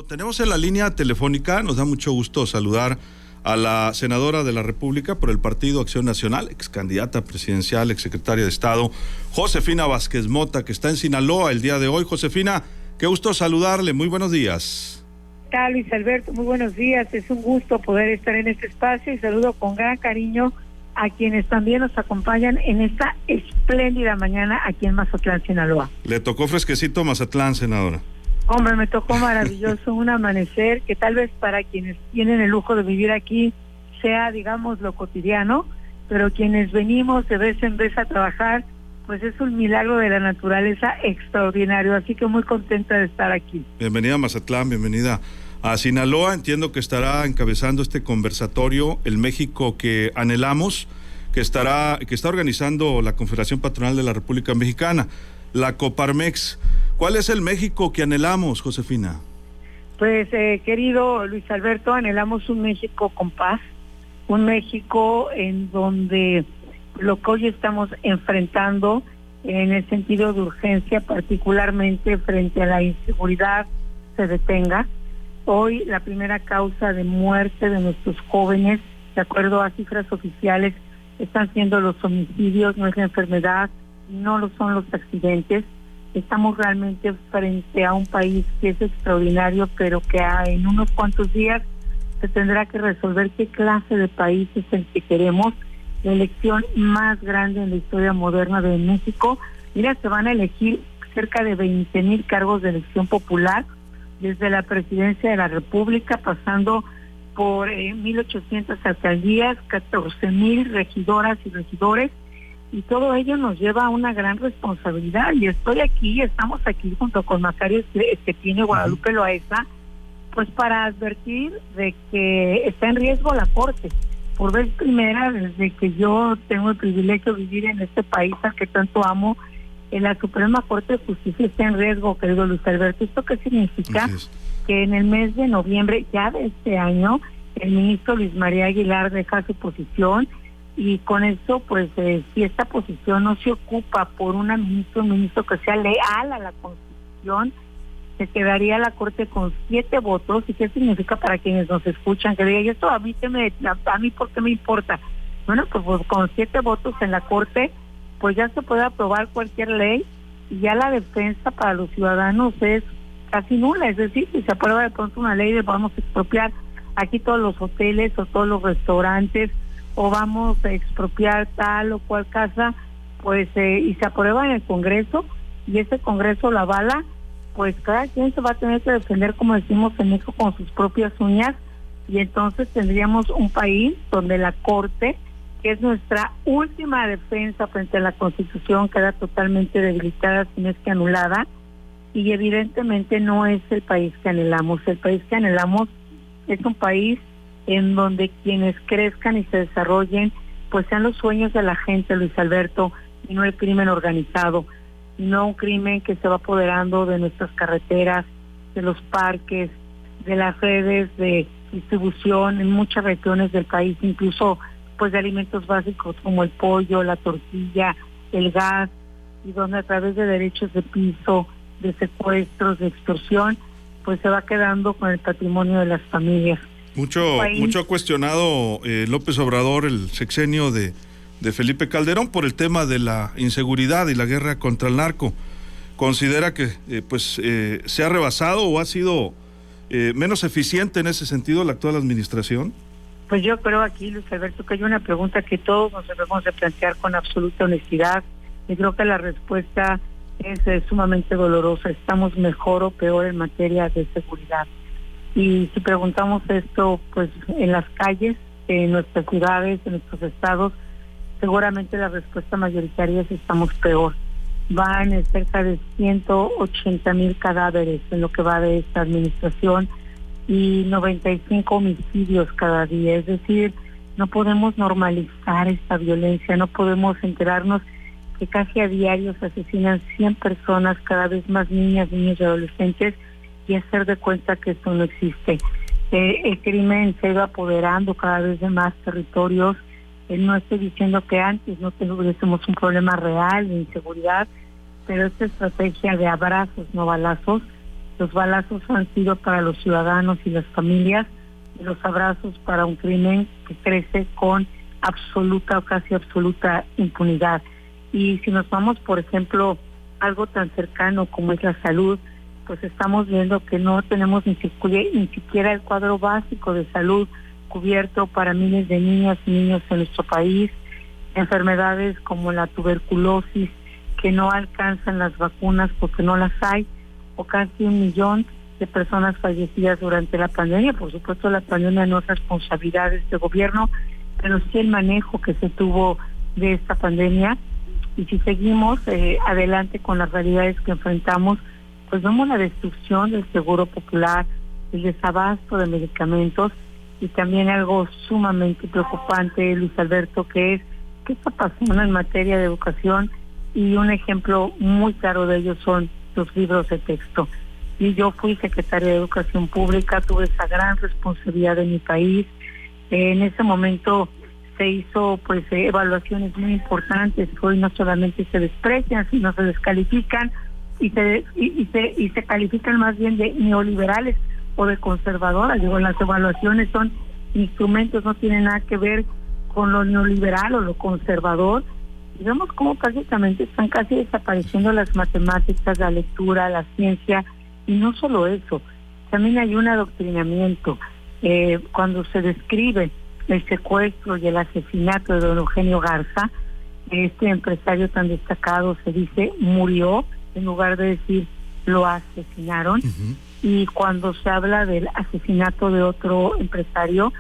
Tenemos en la línea telefónica, nos da mucho gusto saludar a la senadora de la República por el Partido Acción Nacional, ex candidata presidencial, ex secretaria de Estado, Josefina Vázquez Mota, que está en Sinaloa el día de hoy. Josefina, qué gusto saludarle, muy buenos días. ¿Qué tal, Luis Alberto? Muy buenos días, es un gusto poder estar en este espacio y saludo con gran cariño a quienes también nos acompañan en esta espléndida mañana aquí en Mazatlán, Sinaloa. Le tocó fresquecito Mazatlán, senadora. Hombre, me tocó maravilloso, un amanecer que tal vez para quienes tienen el lujo de vivir aquí sea, digamos, lo cotidiano, pero quienes venimos de vez en vez a trabajar, pues es un milagro de la naturaleza extraordinario, así que muy contenta de estar aquí. Bienvenida a Mazatlán, bienvenida a Sinaloa. Entiendo que estará encabezando este conversatorio El México que anhelamos, que está organizando la Confederación Patronal de la República Mexicana, la Coparmex. ¿Cuál es el México que anhelamos, Josefina? Pues, querido Luis Alberto, anhelamos un México con paz, un México en donde lo que hoy estamos enfrentando en el sentido de urgencia, particularmente frente a la inseguridad, se detenga. Hoy la primera causa de muerte de nuestros jóvenes, de acuerdo a cifras oficiales, están siendo los homicidios, no es la enfermedad, no lo son los accidentes. Estamos realmente frente a un país que es extraordinario, pero que en unos cuantos días se tendrá que resolver qué clase de país es el que queremos. La elección más grande en la historia moderna de México. Mira, se van a elegir cerca de 20,000 cargos de elección popular, desde la presidencia de la República, pasando por 1,800 alcaldías, 14,000 regidoras y regidores, y todo ello nos lleva a una gran responsabilidad. Y estamos aquí junto con Macario Esquetino y Guadalupe Loaesa, pues para advertir de que está en riesgo la Corte. Por vez primera, desde que yo tengo el privilegio de vivir en este país al que tanto amo, en la Suprema Corte de Justicia está en riesgo, querido Luis Alberto. ¿Esto qué significa? Que en el mes de noviembre ya de este año, el ministro Luis María Aguilar deja su posición, y con eso, pues, si esta posición no se ocupa por un ministro que sea leal a la Constitución, se quedaría la Corte con 7 votos. ¿Y qué significa para quienes nos escuchan? Que digan, esto a mí ¿por qué me importa? Bueno, pues con 7 votos en la Corte, pues ya se puede aprobar cualquier ley, y ya la defensa para los ciudadanos es casi nula. Es decir, si se aprueba de pronto una ley de vamos a expropiar aquí todos los hoteles o todos los restaurantes, o vamos a expropiar tal o cual casa, pues y se aprueba en el Congreso, y ese Congreso la avala, pues cada quien se va a tener que defender, como decimos en México, con sus propias uñas, y entonces tendríamos un país donde la Corte, que es nuestra última defensa frente a la Constitución, queda totalmente debilitada, si no es que anulada, y evidentemente no es el país que anhelamos. El país que anhelamos es un país en donde quienes crezcan y se desarrollen, pues sean los sueños de la gente, Luis Alberto, y no el crimen organizado, no un crimen que se va apoderando de nuestras carreteras, de los parques, de las redes de distribución en muchas regiones del país, incluso pues de alimentos básicos como el pollo, la tortilla, el gas, y donde a través de derechos de piso, de secuestros, de extorsión, pues se va quedando con el patrimonio de las familias. Mucho ha cuestionado López Obrador el sexenio de Felipe Calderón por el tema de la inseguridad y la guerra contra el narco. ¿Considera que se ha rebasado o ha sido menos eficiente en ese sentido la actual administración? Pues yo creo aquí, Luis Alberto, que hay una pregunta que todos nos debemos de plantear con absoluta honestidad, y creo que la respuesta es sumamente dolorosa. ¿Estamos mejor o peor en materia de seguridad? Y si preguntamos esto, pues en las calles, en nuestras ciudades, en nuestros estados, seguramente la respuesta mayoritaria es estamos peor. Van cerca de 180,000 cadáveres en lo que va de esta administración y 95 homicidios cada día. Es decir, no podemos normalizar esta violencia, no podemos enterarnos que casi a diario se asesinan 100 personas, cada vez más niñas, niños y adolescentes, y hacer de cuenta que esto no existe. El crimen se va apoderando cada vez de más territorios. No estoy diciendo que antes no tuviésemos un problema real de inseguridad, pero esta estrategia de abrazos, no balazos, Los balazos han sido para los ciudadanos y las familias, y los abrazos para un crimen que crece con absoluta o casi absoluta impunidad. Y si nos vamos, por ejemplo, algo tan cercano como es la salud, pues estamos viendo que no tenemos ni siquiera el cuadro básico de salud cubierto para miles de niñas y niños en nuestro país, enfermedades como la tuberculosis que no alcanzan las vacunas porque no las hay, o casi 1 millón de personas fallecidas durante la pandemia. Por supuesto, la pandemia no es responsabilidad de este gobierno, pero sí el manejo que se tuvo de esta pandemia. Y si seguimos adelante con las realidades que enfrentamos, pues vemos la destrucción del seguro popular, el desabasto de medicamentos y también algo sumamente preocupante, Luis Alberto, que es qué está pasando en materia de educación, y un ejemplo muy claro de ello son los libros de texto. Y yo fui secretaria de Educación Pública, tuve esa gran responsabilidad en mi país. En ese momento se hizo pues evaluaciones muy importantes. Hoy no solamente se desprecian, sino se descalifican y se califican más bien de neoliberales o de conservadoras. Digo, las evaluaciones son instrumentos, no tienen nada que ver con lo neoliberal o lo conservador. Y vemos cómo prácticamente están casi desapareciendo las matemáticas, la lectura, la ciencia, y no solo eso, también hay un adoctrinamiento. Cuando se describe el secuestro y el asesinato de don Eugenio Garza, este empresario tan destacado, se dice murió, en lugar de decir lo asesinaron. Y cuando se habla del asesinato de otro empresario,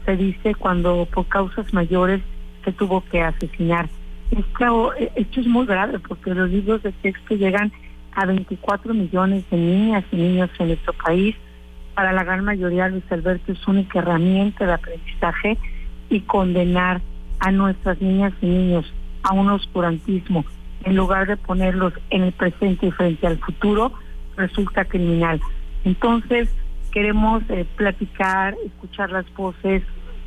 se dice cuando por causas mayores se tuvo que asesinar. Esto es muy grave porque los libros de texto llegan a 24 millones de niñas y niños en nuestro país. Para la gran mayoría, Luis Alberto, es única herramienta de aprendizaje, y condenar a nuestras niñas y niños a un oscurantismo en lugar de ponerlos en el presente y frente al futuro resulta criminal. Entonces queremos platicar, escuchar las voces,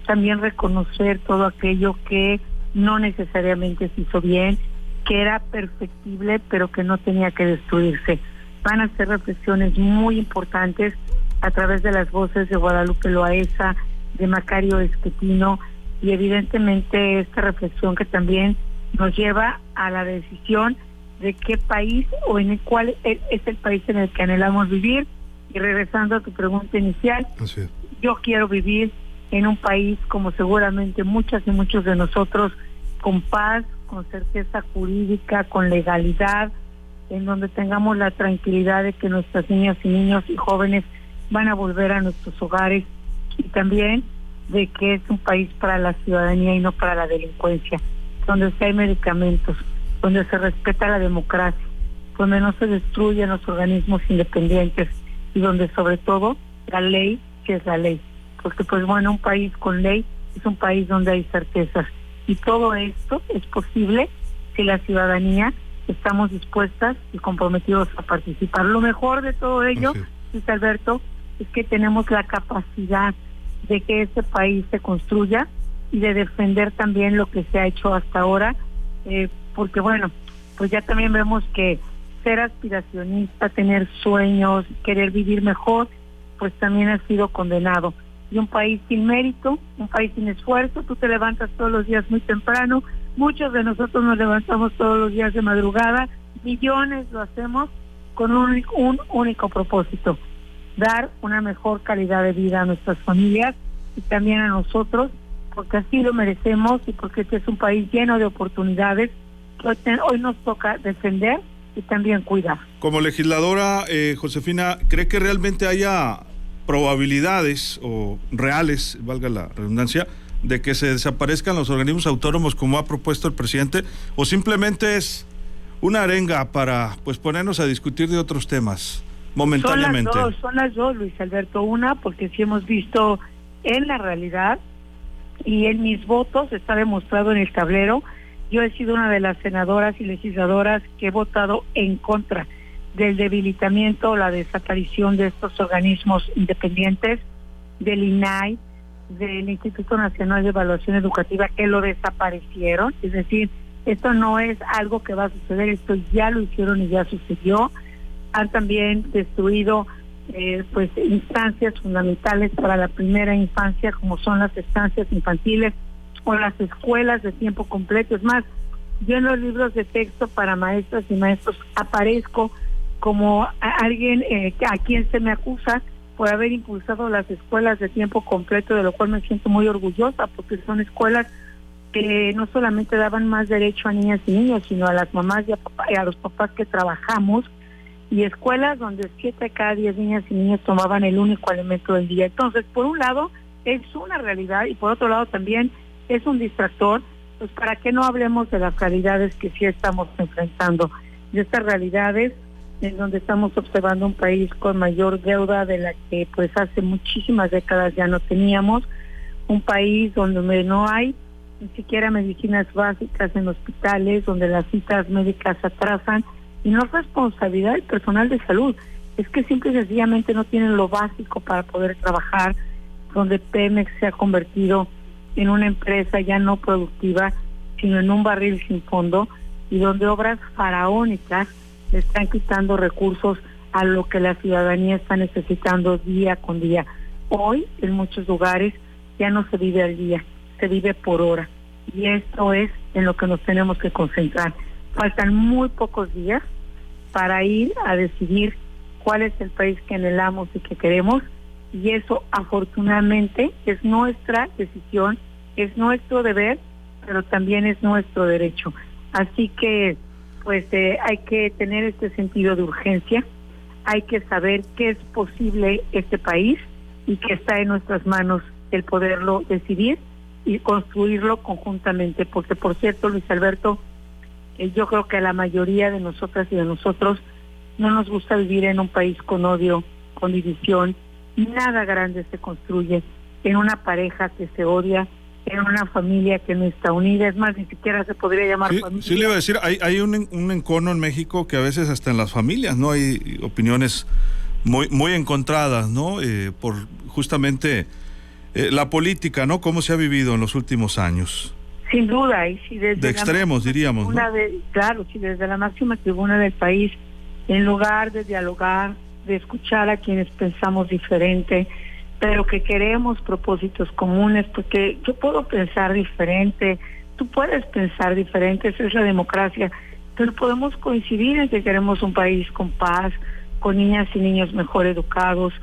también reconocer todo aquello que no necesariamente se hizo bien, que era perfectible pero que no tenía que destruirse. Van a ser reflexiones muy importantes a través de las voces de Guadalupe Loaesa, de Macario Esquetino, y evidentemente esta reflexión que también nos lleva a la decisión de qué país o en el cual es el país en el que anhelamos vivir. Y regresando a tu pregunta inicial, yo quiero vivir en un país como seguramente muchas y muchos de nosotros, con paz, con certeza jurídica, con legalidad, en donde tengamos la tranquilidad de que nuestras niñas y niños y jóvenes van a volver a nuestros hogares, y también de que es un país para la ciudadanía y no para la delincuencia, donde sí hay medicamentos, donde se respeta la democracia, donde no se destruyen los organismos independientes y donde sobre todo la ley, que es la ley. Porque pues bueno, un país con ley es un país donde hay certezas, y todo esto es posible si la ciudadanía estamos dispuestas y comprometidos a participar. Lo mejor de todo ello, Luis Alberto, es que tenemos la capacidad de que este país se construya y de defender también lo que se ha hecho hasta ahora, porque bueno, pues ya también vemos que ser aspiracionista, tener sueños, querer vivir mejor, pues también ha sido condenado. Y un país sin mérito, un país sin esfuerzo, tú te levantas todos los días muy temprano, muchos de nosotros nos levantamos todos los días de madrugada, millones lo hacemos con un único propósito: dar una mejor calidad de vida a nuestras familias y también a nosotros, porque así lo merecemos y porque este es un país lleno de oportunidades que hoy nos toca defender y también cuidar. Como legisladora, Josefina, ¿cree que realmente haya probabilidades o reales, valga la redundancia, de que se desaparezcan los organismos autónomos como ha propuesto el presidente, o simplemente es una arenga para pues ponernos a discutir de otros temas momentáneamente? Son las dos, Luis Alberto. Una, porque sí hemos visto en la realidad y en mis votos, está demostrado en el tablero. Yo he sido una de las senadoras y legisladoras que he votado en contra del debilitamiento o la desaparición de estos organismos independientes, del INAI, del Instituto Nacional de Evaluación Educativa, que lo desaparecieron. Es decir, esto no es algo que va a suceder, esto ya lo hicieron y ya sucedió. Han también destruido pues instancias fundamentales para la primera infancia, como son las estancias infantiles o las escuelas de tiempo completo. Es más, yo en los libros de texto para maestras y maestros aparezco como alguien a quien se me acusa por haber impulsado las escuelas de tiempo completo, de lo cual me siento muy orgullosa, porque son escuelas que no solamente daban más derecho a niñas y niños, sino a las mamás y a los papás que trabajamos, y escuelas donde 7 de cada 10 niñas y niños tomaban el único alimento del día. Entonces, por un lado, es una realidad, y por otro lado también es un distractor, pues para que no hablemos de las realidades que sí estamos enfrentando, de estas realidades en donde estamos observando un país con mayor deuda de la que pues hace muchísimas décadas ya no teníamos, un país donde no hay ni siquiera medicinas básicas en hospitales, donde las citas médicas se atrasan, y no es responsabilidad del personal de salud, es que simple y sencillamente no tienen lo básico para poder trabajar, donde Pemex se ha convertido en una empresa ya no productiva, sino en un barril sin fondo, y donde obras faraónicas le están quitando recursos a lo que la ciudadanía está necesitando día con día. Hoy, en muchos lugares, ya no se vive al día, se vive por hora, y esto es en lo que nos tenemos que concentrar. Faltan muy pocos días para ir a decidir cuál es el país que anhelamos y que queremos, y eso afortunadamente es nuestra decisión, es nuestro deber, pero también es nuestro derecho. Así que pues hay que tener este sentido de urgencia, hay que saber que es posible este país y que está en nuestras manos el poderlo decidir y construirlo conjuntamente, porque por cierto, Luis Alberto, yo creo que a la mayoría de nosotras y de nosotros no nos gusta vivir en un país con odio, con división. Nada grande se construye en una pareja que se odia, en una familia que no está unida, es más, ni siquiera se podría llamar familia. Sí, le iba a decir, hay un encono en México que a veces hasta en las familias, ¿no? Hay opiniones muy encontradas, ¿no? Por justamente la política, ¿no? Cómo se ha vivido en los últimos años. Sin duda, y si desde de extremos, diríamos, ¿no? Claro, si desde la máxima tribuna del país, en lugar de dialogar, de escuchar a quienes pensamos diferente, pero que queremos propósitos comunes, porque yo puedo pensar diferente, tú puedes pensar diferente, esa es la democracia, pero podemos coincidir en que queremos un país con paz, con niñas y niños mejor educados,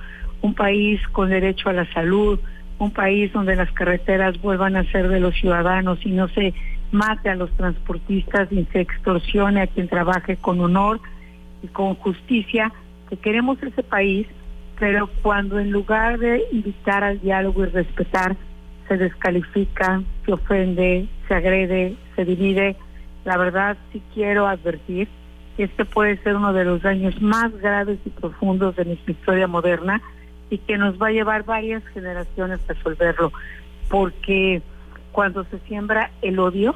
un país con derecho a la salud, un país donde las carreteras vuelvan a ser de los ciudadanos y no se mate a los transportistas ni se extorsione a quien trabaje con honor y con justicia, que queremos ese país. Pero cuando en lugar de invitar al diálogo y respetar, se descalifica, se ofende, se agrede, se divide, la verdad sí quiero advertir que este puede ser uno de los daños más graves y profundos de nuestra historia moderna, y que nos va a llevar varias generaciones a resolverlo, porque cuando se siembra el odio,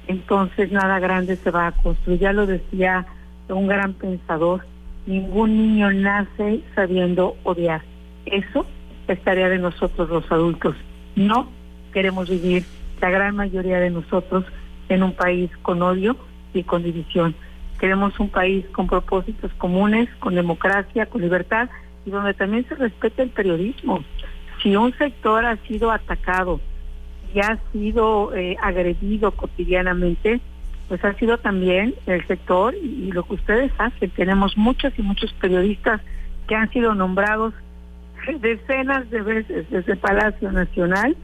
entonces nada grande se va a construir. Ya lo decía un gran pensador, ningún niño nace sabiendo odiar. Eso es tarea de nosotros los adultos. No queremos vivir, la gran mayoría de nosotros, en un país con odio y con división. Queremos un país con propósitos comunes, con democracia, con libertad, y donde también se respete el periodismo. Si un sector ha sido atacado y ha sido agredido cotidianamente, pues ha sido también el sector y lo que ustedes hacen. Tenemos muchos y muchos periodistas que han sido nombrados decenas de veces desde Palacio Nacional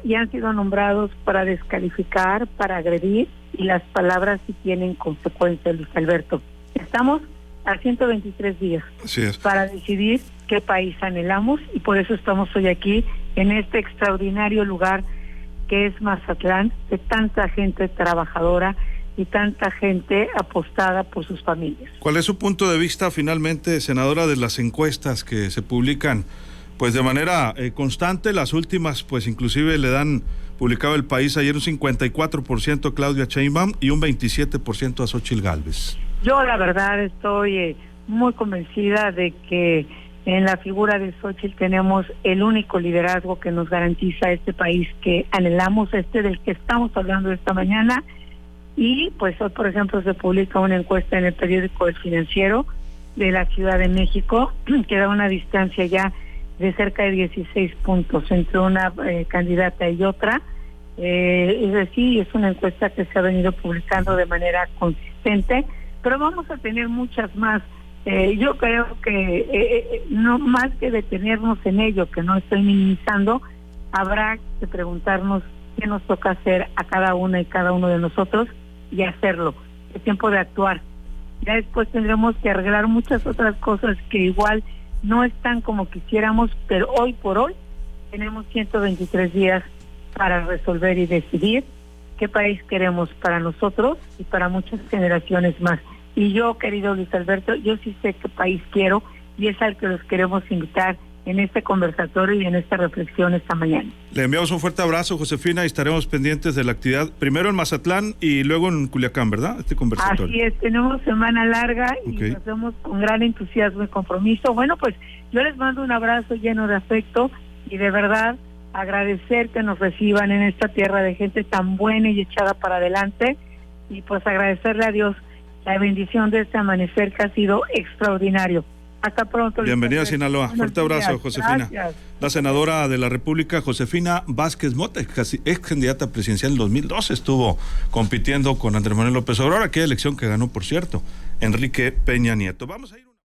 y han sido nombrados para descalificar, para agredir, y las palabras sí tienen consecuencias, Luis Alberto. Estamos a 123 días para decidir qué país anhelamos, y por eso estamos hoy aquí en este extraordinario lugar que es Mazatlán, de tanta gente trabajadora y tanta gente apostada por sus familias. ¿Cuál es su punto de vista finalmente, senadora, de las encuestas que se publican pues de manera constante? Las últimas pues inclusive le dan publicado El País ayer un 54% a Claudia Sheinbaum y un 27% a Xóchitl Gálvez. Yo la verdad estoy muy convencida de que en la figura de Xóchitl tenemos el único liderazgo que nos garantiza este país que anhelamos, del que estamos hablando esta mañana. Y pues hoy, por ejemplo, se publica una encuesta en el periódico El Financiero de la Ciudad de México, queda una distancia ya de cerca de 16 puntos entre una candidata y otra. Es decir, es una encuesta que se ha venido publicando de manera consistente, pero vamos a tener muchas más. Yo creo que no más que detenernos en ello, que no estoy minimizando, habrá que preguntarnos qué nos toca hacer a cada una y cada uno de nosotros y hacerlo. Es tiempo de actuar. Ya después tendremos que arreglar muchas otras cosas que igual no están como quisiéramos, pero hoy por hoy tenemos 123 días para resolver y decidir qué país queremos para nosotros y para muchas generaciones más. Y yo, querido Luis Alberto, yo sí sé qué país quiero y es al que los queremos invitar en este conversatorio y en esta reflexión esta mañana. Le enviamos un fuerte abrazo, Josefina, y estaremos pendientes de la actividad, primero en Mazatlán y luego en Culiacán, ¿verdad? Este conversatorio. Así es, tenemos semana larga y nos vemos con gran entusiasmo y compromiso. Bueno, pues yo les mando un abrazo lleno de afecto y de verdad agradecer que nos reciban en esta tierra de gente tan buena y echada para adelante, y pues agradecerle a Dios la bendición de este amanecer que ha sido extraordinario. Hasta pronto. Bienvenida a Sinaloa. Fuerte abrazo, Josefina. Gracias. La senadora de la República, Josefina Vázquez Mota, ex candidata presidencial en 2012, estuvo compitiendo con Andrés Manuel López Obrador, aquella elección que ganó, por cierto, Enrique Peña Nieto. Vamos a ir.